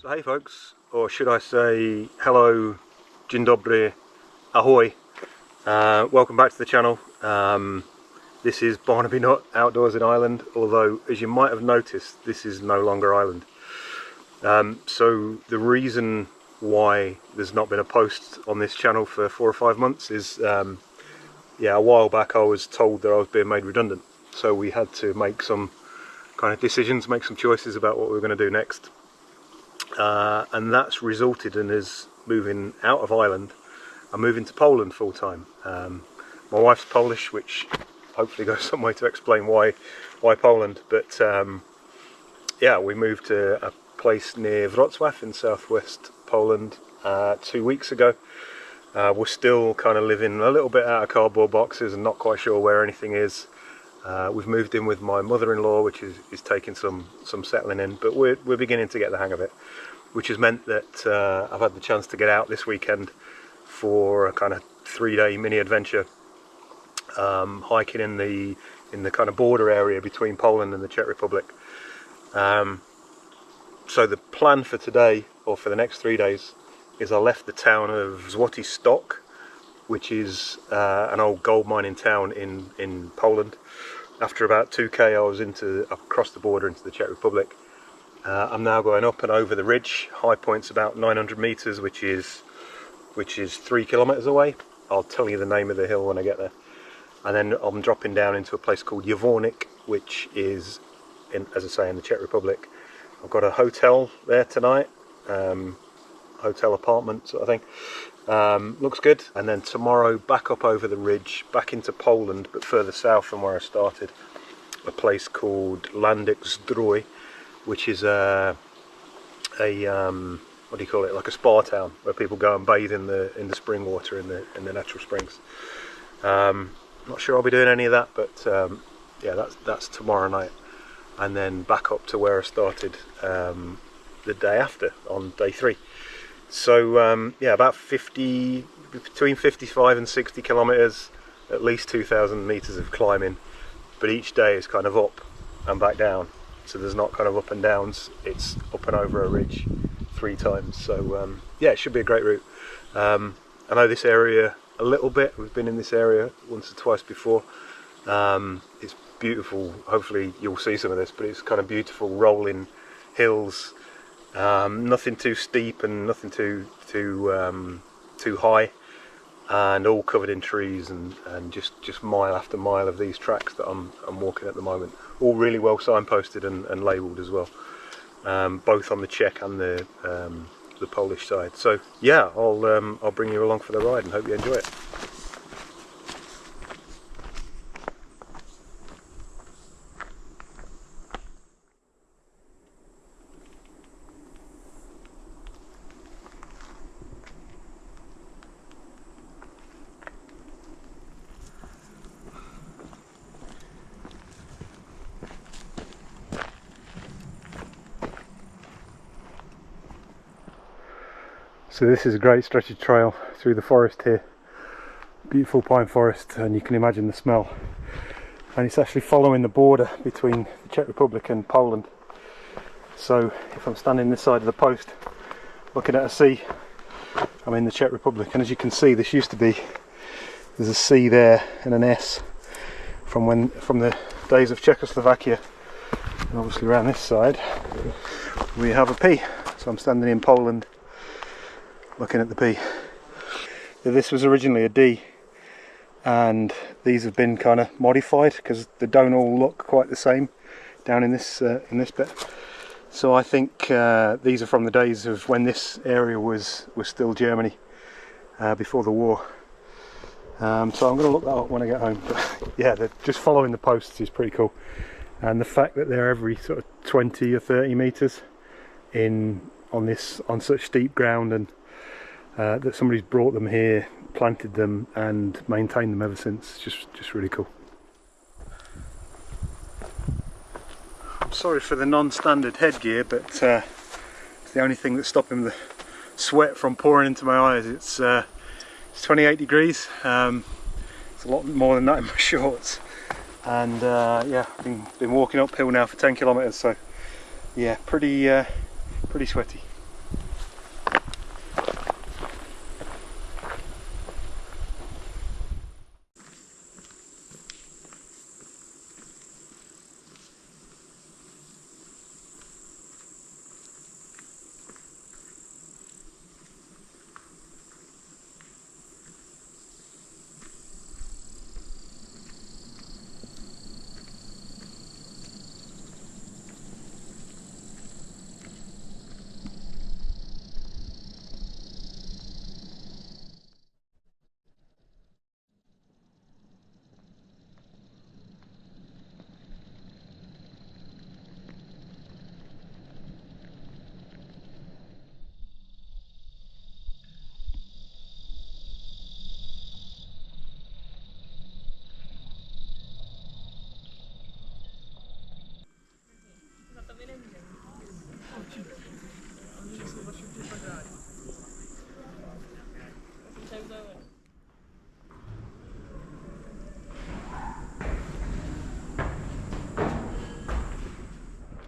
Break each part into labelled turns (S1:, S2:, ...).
S1: So hey folks, or should I say hello, dzień dobry, ahoy. Welcome back to the channel. This is Barnaby Nut Outdoors in Ireland, although as you might have noticed, this is no longer Ireland. So the reason why there's not been a post on this channel for 4 or 5 months is, yeah, a while back I was told that I was being made redundant. So we had to make some kind of decisions, make some choices about what we were going to do next. And that's resulted in us moving out of Ireland and moving to Poland full time. My wife's Polish, which hopefully goes some way to explain why Poland. But yeah, we moved to a place near Wrocław in southwest Poland 2 weeks ago. We're still kind of living a little bit out of cardboard boxes and not quite sure where anything is. We've moved in with my mother-in-law, which is taking some settling in, but we're beginning to get the hang of it, which has meant that I've had the chance to get out this weekend for a kind of 3-day mini adventure, hiking in the kind of border area between Poland and the Czech Republic. So the plan for today, or for the next 3 days, is I left the town of Złoty Stok, which is an old gold mining town in Poland. After about 2k I was across the border into the Czech Republic. I'm now going up and over the ridge. High point's about 900 meters, which is 3 kilometers away. I'll tell you the name of the hill when I get there. And then I'm dropping down into a place called Javorník, which is, as I say, in the Czech Republic. I've got a hotel there tonight, hotel apartment sort of thing. Looks good. And then tomorrow back up over the ridge, back into Poland, but further south from where I started. A place called Lądek, Zdrój, which is a what do you call it? Like a spa town where people go and bathe in the spring water in the natural springs. Not sure I'll be doing any of that, but yeah, that's tomorrow night. And then back up to where I started the day after, on day 3. So yeah, about between 55 and 60 kilometers, at least 2,000 meters of climbing, but each day is kind of up and back down, so there's not kind of up and downs, it's up and over a ridge 3 times. So yeah, it should be a great route. I know this area a little bit, we've been in this area once or twice before. It's beautiful, hopefully you'll see some of this, but it's kind of beautiful rolling hills. Nothing too steep and nothing too high, and all covered in trees, and just mile after mile of these tracks that I'm walking at the moment. All really well signposted and labelled as well, both on the Czech and the Polish side. So yeah, I'll bring you along for the ride and hope you enjoy it. So this is a great stretch of trail through the forest here, beautiful pine forest, and you can imagine the smell. And it's actually following the border between the Czech Republic and Poland. So if I'm standing this side of the post looking at a sea, I'm in the Czech Republic, and as you can see, there's a C there and an S from the days of Czechoslovakia. And obviously around this side we have a P, so I'm standing in Poland looking at the P. This was originally a D, and these have been kind of modified because they don't all look quite the same down in this bit. So I think these are from the days of when this area was still Germany, before the war. So I'm going to look that up when I get home. But yeah, just following the posts is pretty cool, and the fact that they're every sort of 20 or 30 meters on such steep ground, and that somebody's brought them here, planted them and maintained them ever since. Just really cool. I'm sorry for the non-standard headgear, but it's the only thing that's stopping the sweat from pouring into my eyes. It's 28 degrees. It's a lot more than that in my shorts, and yeah, I've been walking uphill now for 10 kilometers, so yeah, pretty sweaty.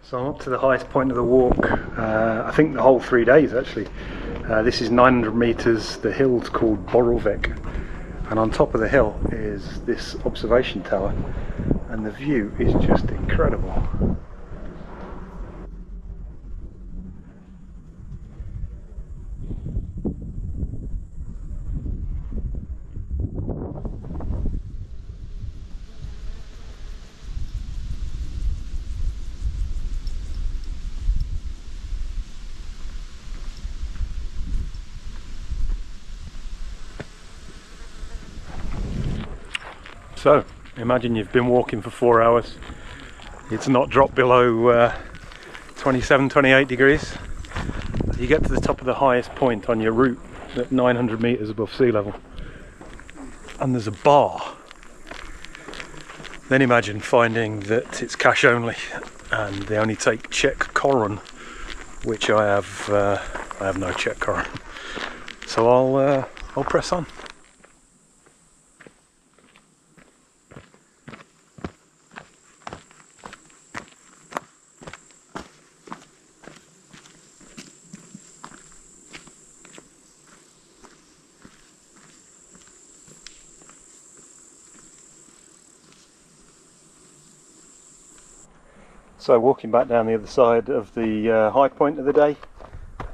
S1: So I'm up to the highest point of the walk, I think the whole 3 days actually. This is 900 meters, the hill's called Borelvik, and on top of the hill is this observation tower, and the view is just incredible. So, imagine you've been walking for 4 hours, it's not dropped below 27, 28 degrees. You get to the top of the highest point on your route at 900 meters above sea level, and there's a bar. Then imagine finding that it's cash only, and they only take Czech korun, which I have no Czech korun. So I'll press on. So walking back down the other side of the high point of the day,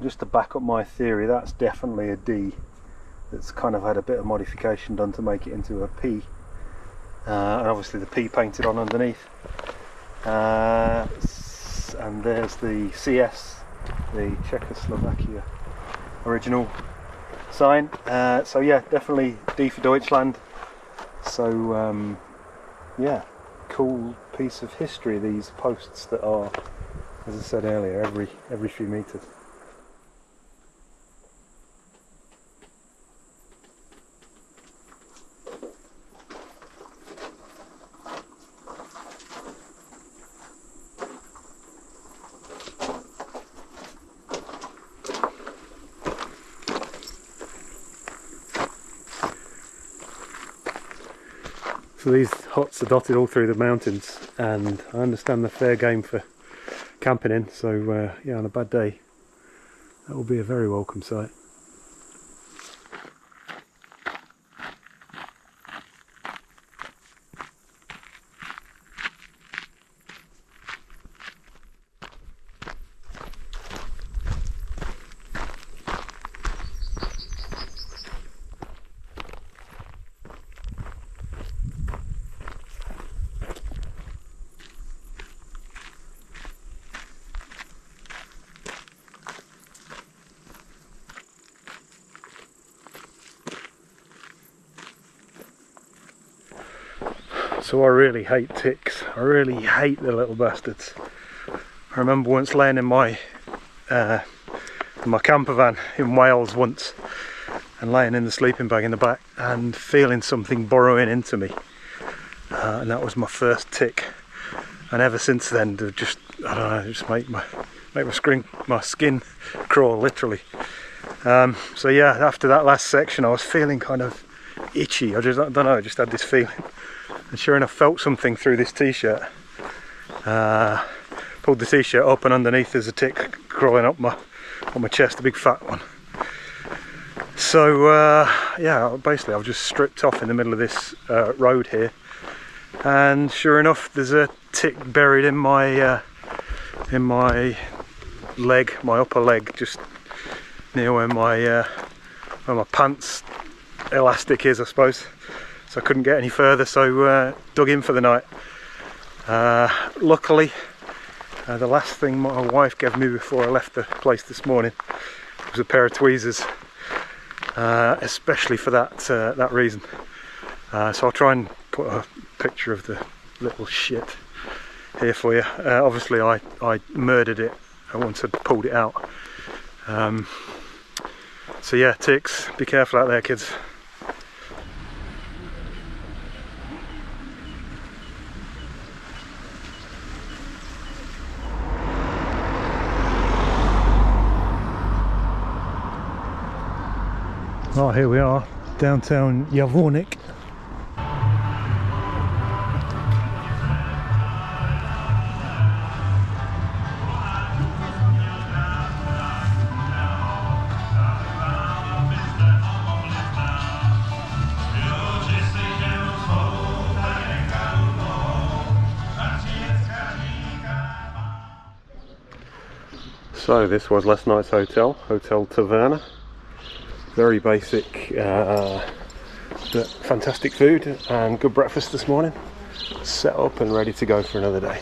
S1: just to back up my theory, that's definitely a D. That's kind of had a bit of modification done to make it into a P, and obviously the P painted on underneath. And there's the CS, the Czechoslovakia original sign. So yeah, definitely D for Deutschland. So yeah, cool piece of history, these posts that are, as I said earlier, every few meters. So these huts are dotted all through the mountains, and I understand they're fair game for camping in, so yeah, on a bad day that will be a very welcome sight. So I really hate ticks. I really hate the little bastards. I remember once laying in my camper van in Wales once, and laying in the sleeping bag in the back and feeling something burrowing into me, and that was my first tick. And ever since then, they've just, I don't know, just make my skin crawl, literally. So yeah, after that last section, I was feeling kind of itchy. I don't know, I just had this feeling. And sure enough, felt something through this t-shirt. Pulled the t-shirt up, and underneath there's a tick crawling up on my chest, a big fat one. So yeah, basically I've just stripped off in the middle of this road here, and sure enough, there's a tick buried in my leg, my upper leg, just near where my pants elastic is, I suppose. So I couldn't get any further, so dug in for the night. Luckily, the last thing my wife gave me before I left the place this morning was a pair of tweezers, especially for that reason. So I'll try and put a picture of the little shit here for you. Obviously I murdered it once I'd pulled it out. So yeah, ticks, be careful out there, kids. Right, here we are, downtown Javorník. So this was last night's hotel, Hotel Taverna. Very basic, but fantastic food and good breakfast this morning. Set up and ready to go for another day.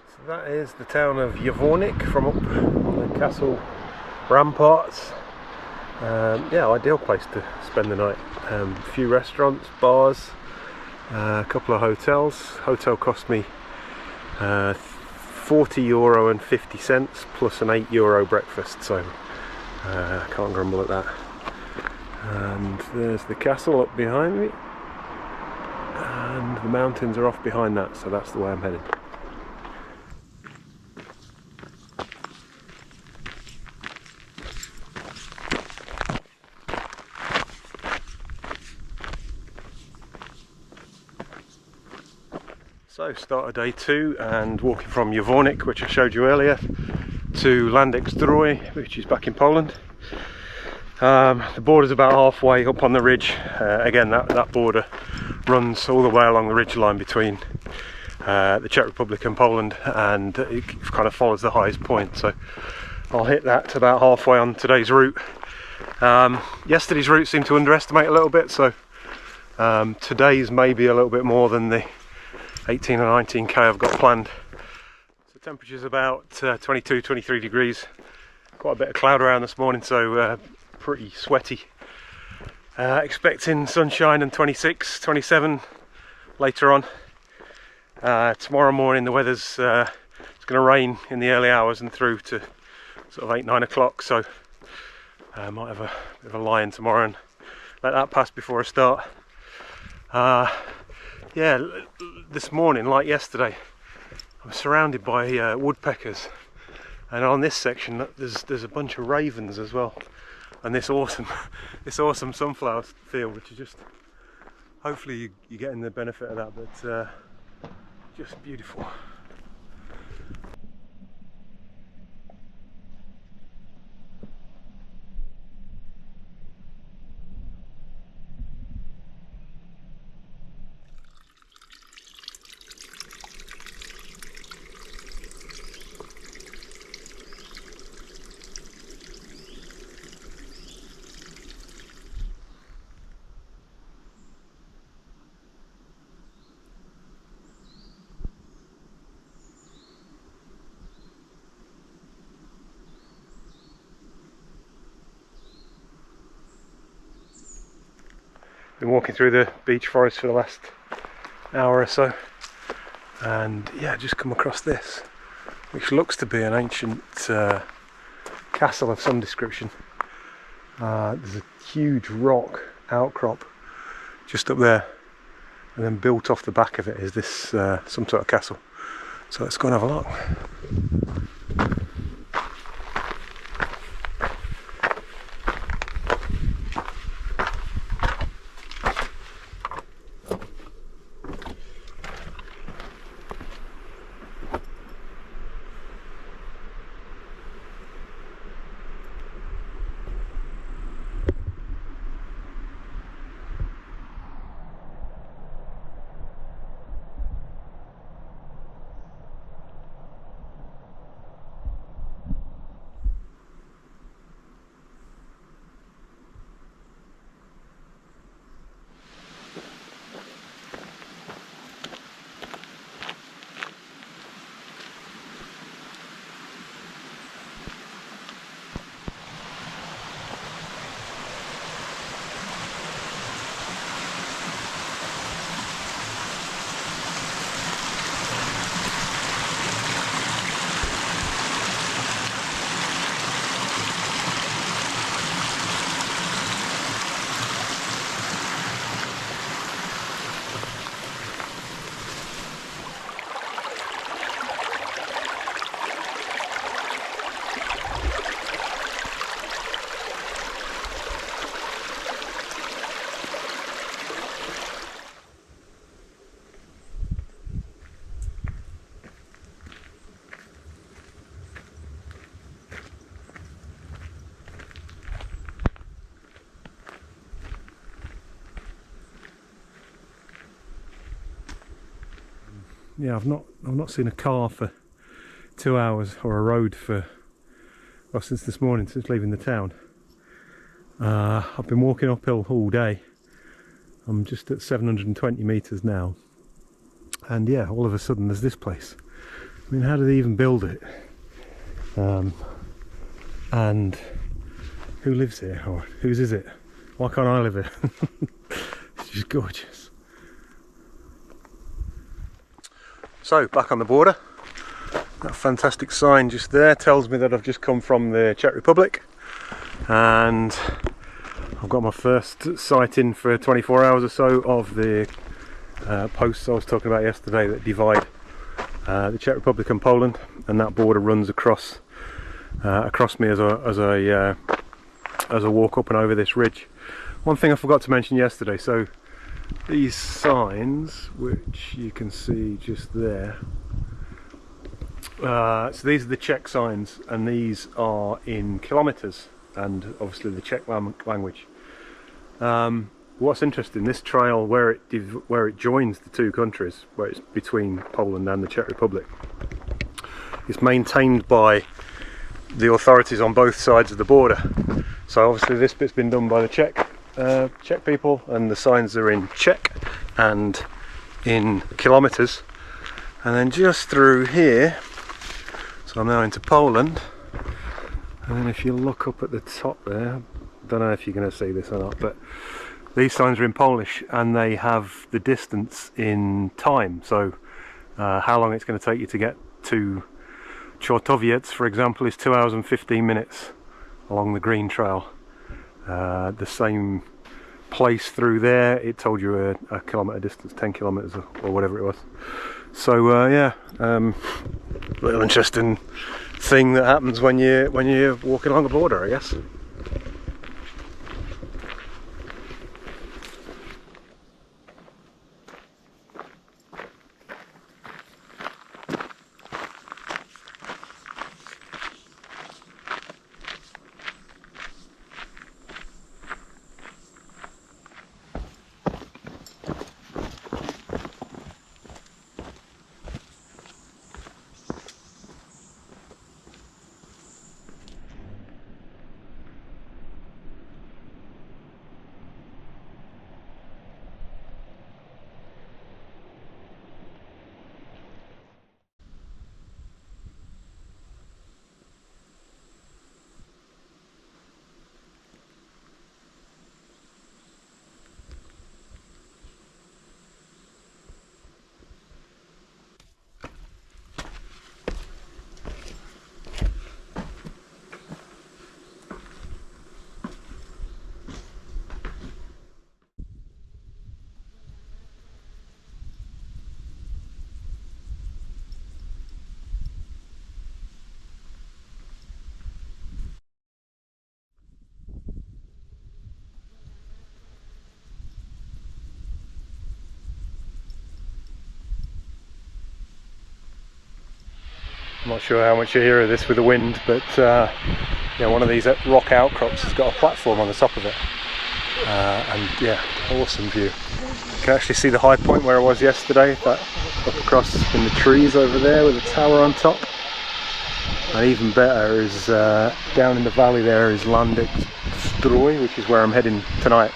S1: So that is the town of Javorník from up on the castle ramparts. Yeah, ideal place to spend the night. A few restaurants, bars, a couple of hotels. Hotel cost me €40.50 plus an €8 breakfast, so can't grumble at that. And there's the castle up behind me, and the mountains are off behind that, so that's the way I'm headed. So start of day 2 and walking from Javorník, which I showed you earlier, to Lądek Zdrój, which is back in Poland. The border's about halfway up on the ridge. Again, that border runs all the way along the ridge line between the Czech Republic and Poland, and it kind of follows the highest point. So I'll hit that about halfway on today's route. Yesterday's route seemed to underestimate a little bit, so today's maybe a little bit more than the 18 or 19k I've got planned. So temperature's about 22, 23 degrees. Quite a bit of cloud around this morning, so pretty sweaty. Expecting sunshine and 26, 27 later on. Tomorrow morning the weather's it's going to rain in the early hours and through to sort of 8, 9 o'clock, so I might have a bit of a lie-in tomorrow and let that pass before I start. Yeah, this morning, like yesterday, I'm surrounded by woodpeckers, and on this section there's a bunch of ravens as well, and this awesome sunflower field, which is just, hopefully you're getting the benefit of that, but just beautiful. Been walking through the beech forest for the last hour or so, and yeah, just come across this, which looks to be an ancient castle of some description. There's a huge rock outcrop just up there, and then built off the back of it is this some sort of castle. So let's go and have a look. yeah, I've not seen a car for 2 hours, or a road for, well, since this morning, since leaving the town. I've been walking uphill all day. I'm just at 720 meters now, and yeah, all of a sudden there's this place. I mean, how did they even build it? And who lives here, or whose is it? Why can't I live here? It's just gorgeous. So, back on the border. That fantastic sign just there tells me that I've just come from the Czech Republic, and I've got my first sighting for 24 hours or so of the posts I was talking about yesterday that divide the Czech Republic and Poland, and that border runs across me as I walk up and over this ridge. One thing I forgot to mention yesterday, so these signs, which you can see just there, so these are the Czech signs, and these are in kilometres, and obviously the Czech language. What's interesting, this trail where it joins the two countries, where it's between Poland and the Czech Republic, is maintained by the authorities on both sides of the border. So obviously this bit's been done by the Czech people, and the signs are in Czech and in kilometres. And then just through here, so I'm now into Poland, and then if you look up at the top there, I don't know if you're going to see this or not, but these signs are in Polish, and they have the distance in time, so how long it's going to take you to get to Chortowiec, for example, is 2 hours and 15 minutes along the green trail. The same place through there, it told you a kilometre distance, 10 kilometres or whatever it was. So yeah, little interesting thing that happens when you're walking along a border, I guess. I'm not sure how much you hear of this with the wind, but yeah, one of these rock outcrops has got a platform on the top of it, and yeah, awesome view. You can actually see the high point where I was yesterday, that up across in the trees over there with a tower on top. And even better is down in the valley there is Lądek, Zdrój, which is where I'm heading tonight.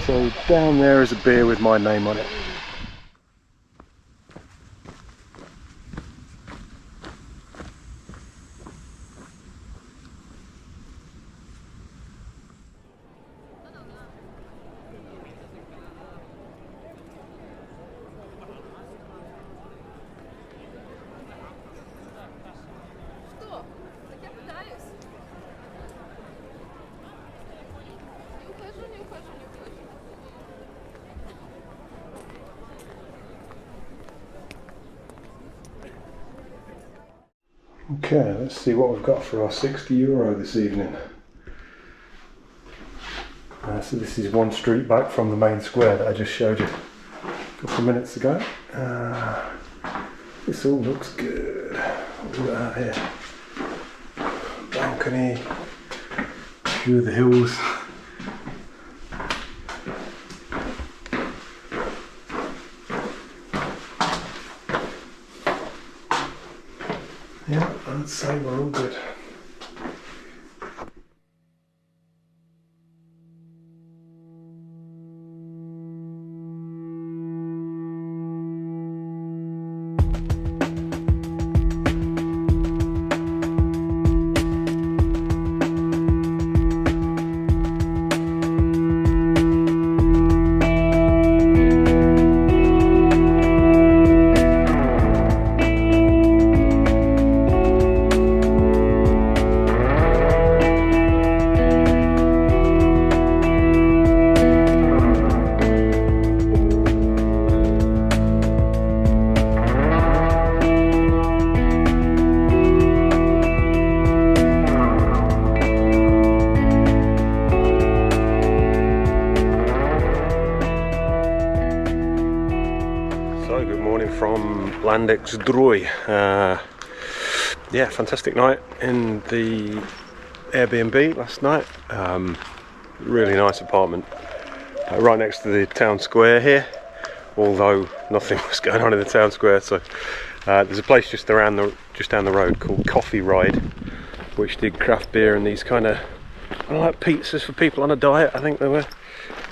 S1: So down there is a beer with my name on it. Okay, let's see what we've got for our €60 this evening. So this is one street back from the main square that I just showed you a couple of minutes ago. This all looks good. Look at that here. Balcony, view of the hills. Yeah, I'd say we're all good. From Lądek, Zdrój. Yeah, fantastic night in the Airbnb last night. Really nice apartment, right next to the town square here, although nothing was going on in the town square. So there's a place just down the road called Coffee Ride, which did craft beer and these kind of like pizzas for people on a diet, I think they were,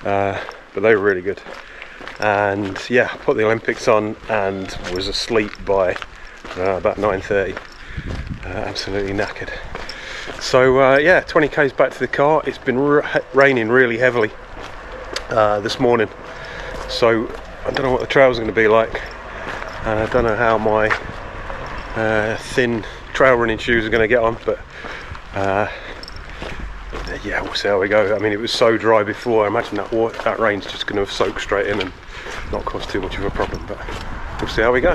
S1: but they were really good. And yeah, put the Olympics on and was asleep by about 9:30, absolutely knackered. So yeah, 20 k's back to the car. It's been raining really heavily this morning, so I don't know what the trails are going to be like, and I don't know how my thin trail running shoes are going to get on, but yeah, we'll see how we go. I mean, it was so dry before. I imagine that rain's just going to have soaked straight in and not cause too much of a problem, but we'll see how we go.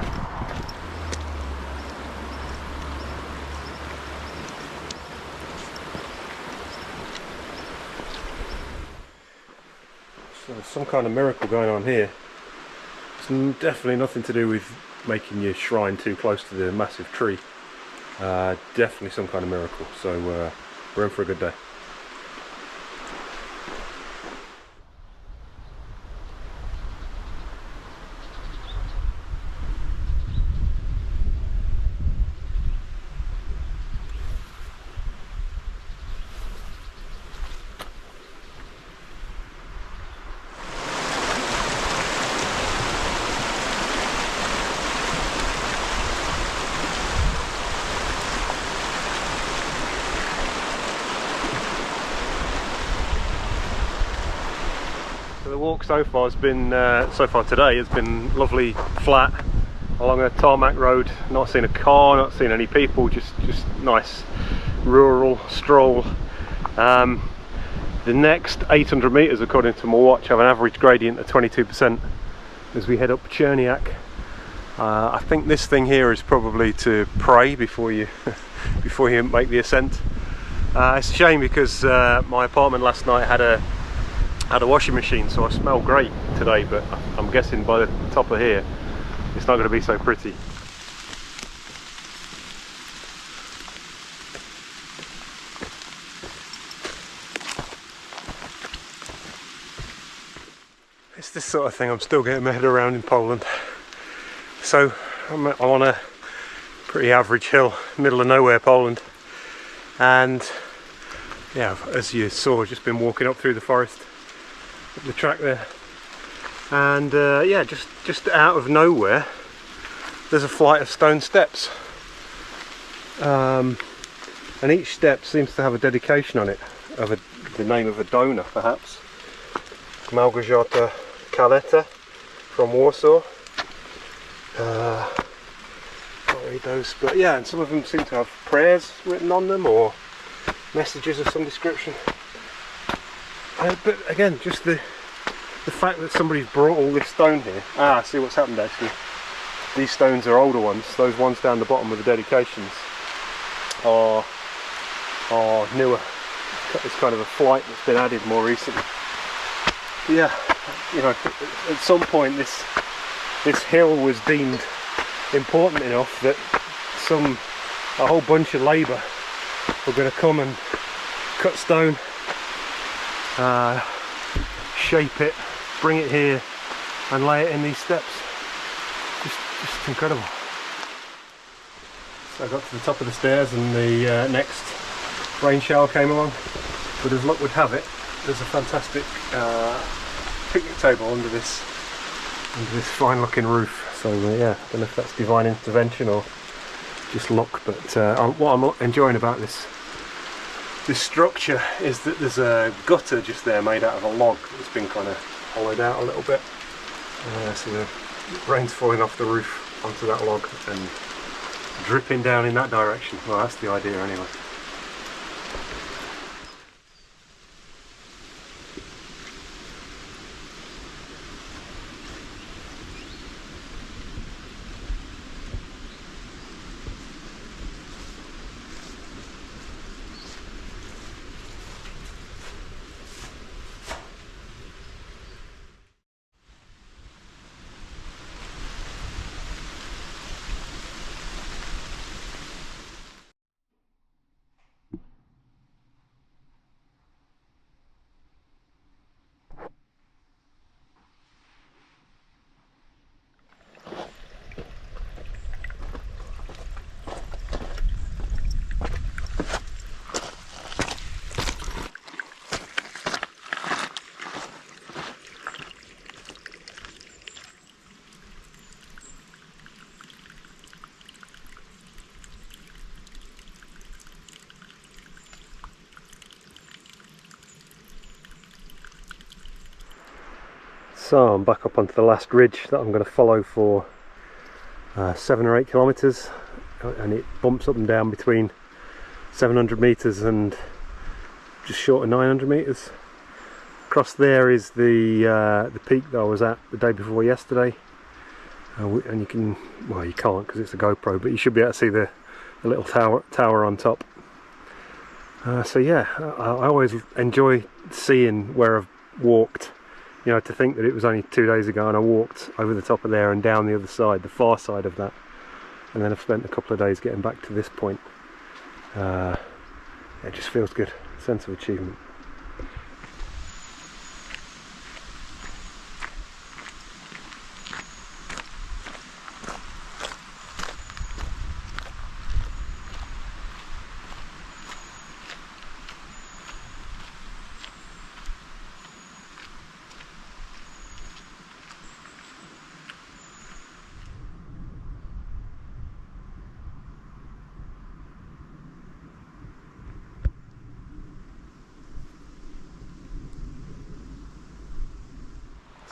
S1: So there's some kind of miracle going on here. It's definitely nothing to do with making your shrine too close to the massive tree. Definitely some kind of miracle, so we're in for a good day. The walk so far today has been lovely, flat along a tarmac road. Not seen a car, not seen any people, just nice rural stroll. The next 800 meters, according to my watch, have an average gradient of 22% as we head up Javorník. I think this thing here is probably to pray before you before you make the ascent. It's a shame because my apartment last night had a washing machine, so I smell great today, but I'm guessing by the top of here it's not going to be so pretty. It's this sort of thing I'm still getting my head around in Poland. So I'm on a pretty average hill, middle of nowhere Poland, and yeah, as you saw, I've just been walking up through the forest, up the track there, and yeah, just out of nowhere there's a flight of stone steps, and each step seems to have a dedication on it of the name of a donor, perhaps. Małgorzata Kaleta from Warsaw. Can't read those, but yeah, and some of them seem to have prayers written on them or messages of some description. But again, just the fact that somebody's brought all this stone here. I see what's happened actually. These stones are older ones. Those ones down the bottom with the dedications are newer. It's kind of a flight that's been added more recently. But yeah, you know, at some point this hill was deemed important enough that a whole bunch of labour were going to come and cut stone, shape it, bring it here and lay it in these steps. Just incredible. So I got to the top of the stairs and the next rain shower came along, but as luck would have it, there's a fantastic picnic table under this fine looking roof. So yeah, I don't know if that's divine intervention or just luck, but what I'm enjoying about this structure is that there's a gutter just there made out of a log that's been kind of hollowed out a little bit, so the rain's falling off the roof onto that log and dripping down in that direction. Well, that's the idea anyway. So I'm back up onto the last ridge that I'm going to follow for 7 or 8 kilometres, and it bumps up and down between 700 metres and just short of 900 metres. Across there is the peak that I was at the day before yesterday, and you can, well, you can't because it's a GoPro, but you should be able to see the little tower on top. So yeah, I always enjoy seeing where I've walked. You know, to think that it was only 2 days ago and I walked over the top of there and down the other side, the far side of that, and then I've spent a couple of days getting back to this point. It just feels good, sense of achievement.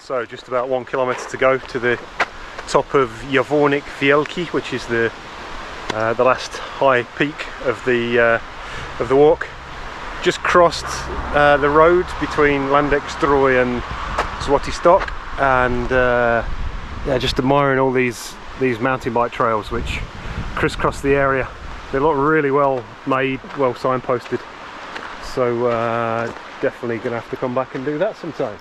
S1: So just about 1 kilometre to go to the top of Javorník, which is the last high peak of the walk. Just crossed the road between Lądek, Zdrój and Złoty Stok, and yeah, just admiring all these mountain bike trails which crisscross the area. They look really well made, well signposted. So definitely going to have to come back and do that sometime.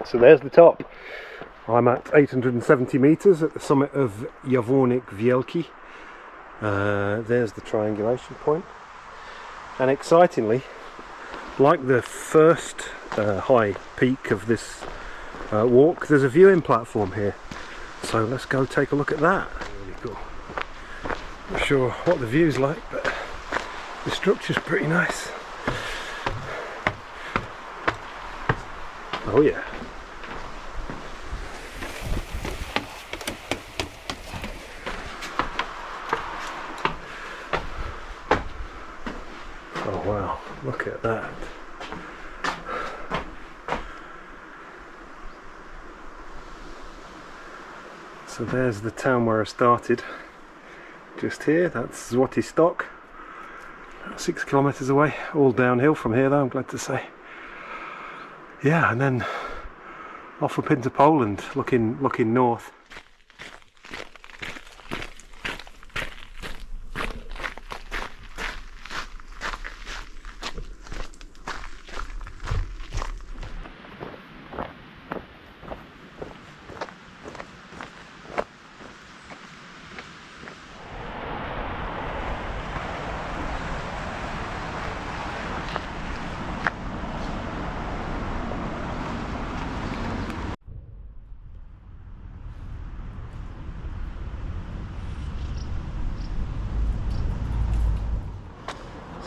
S1: So there's the top. I'm at 870 metres at the summit of Javorník. There's the triangulation point. And excitingly, like the first high peak of this walk, there's a viewing platform here. So let's go take a look at that. Really cool. Not sure what the view's like, but the structure's pretty nice. Oh yeah. Oh wow, look at that. So there's the town where I started, just here. That's Złoty Stok, 6 kilometres away, all downhill from here though, I'm glad to say. Yeah, and then off up into Poland, looking north.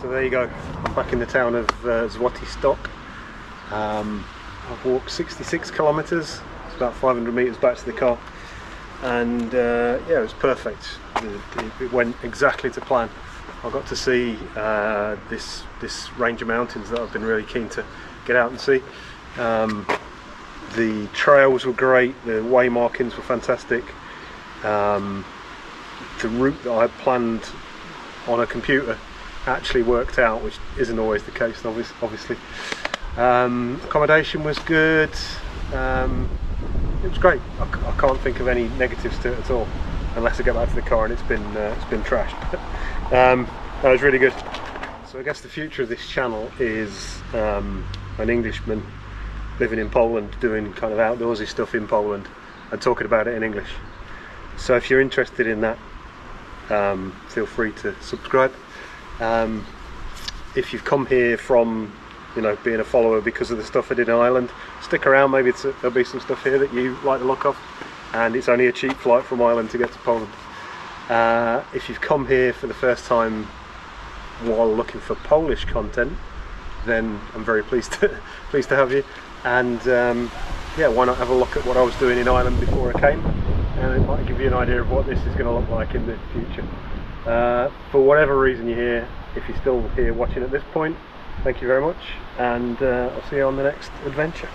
S1: So there you go, I'm back in the town of Złoty Stok. I've walked 66 kilometers, it's about 500 meters back to the car, and yeah, it was perfect. It went exactly to plan. I got to see this range of mountains that I've been really keen to get out and see. The trails were great, the way markings were fantastic. The route that I had planned on a computer actually worked out, which isn't always the case, obviously. Accommodation was good. It was great. I can't think of any negatives to it at all, unless I get back to the car and it's been trashed. That was really good. So I guess the future of this channel is an Englishman living in Poland, doing kind of outdoorsy stuff in Poland and talking about it in English. So if you're interested in that, feel free to subscribe. If you've come here from, you know, being a follower because of the stuff I did in Ireland, stick around. Maybe there'll be some stuff here that you like the look of, and it's only a cheap flight from Ireland to get to Poland. If you've come here for the first time while looking for Polish content, then I'm very pleased to have you. And yeah, why not have a look at what I was doing in Ireland before I came, and it might give you an idea of what this is going to look like in the future. For whatever reason you're here, if you're still here watching at this point, thank you very much, and I'll see you on the next adventure.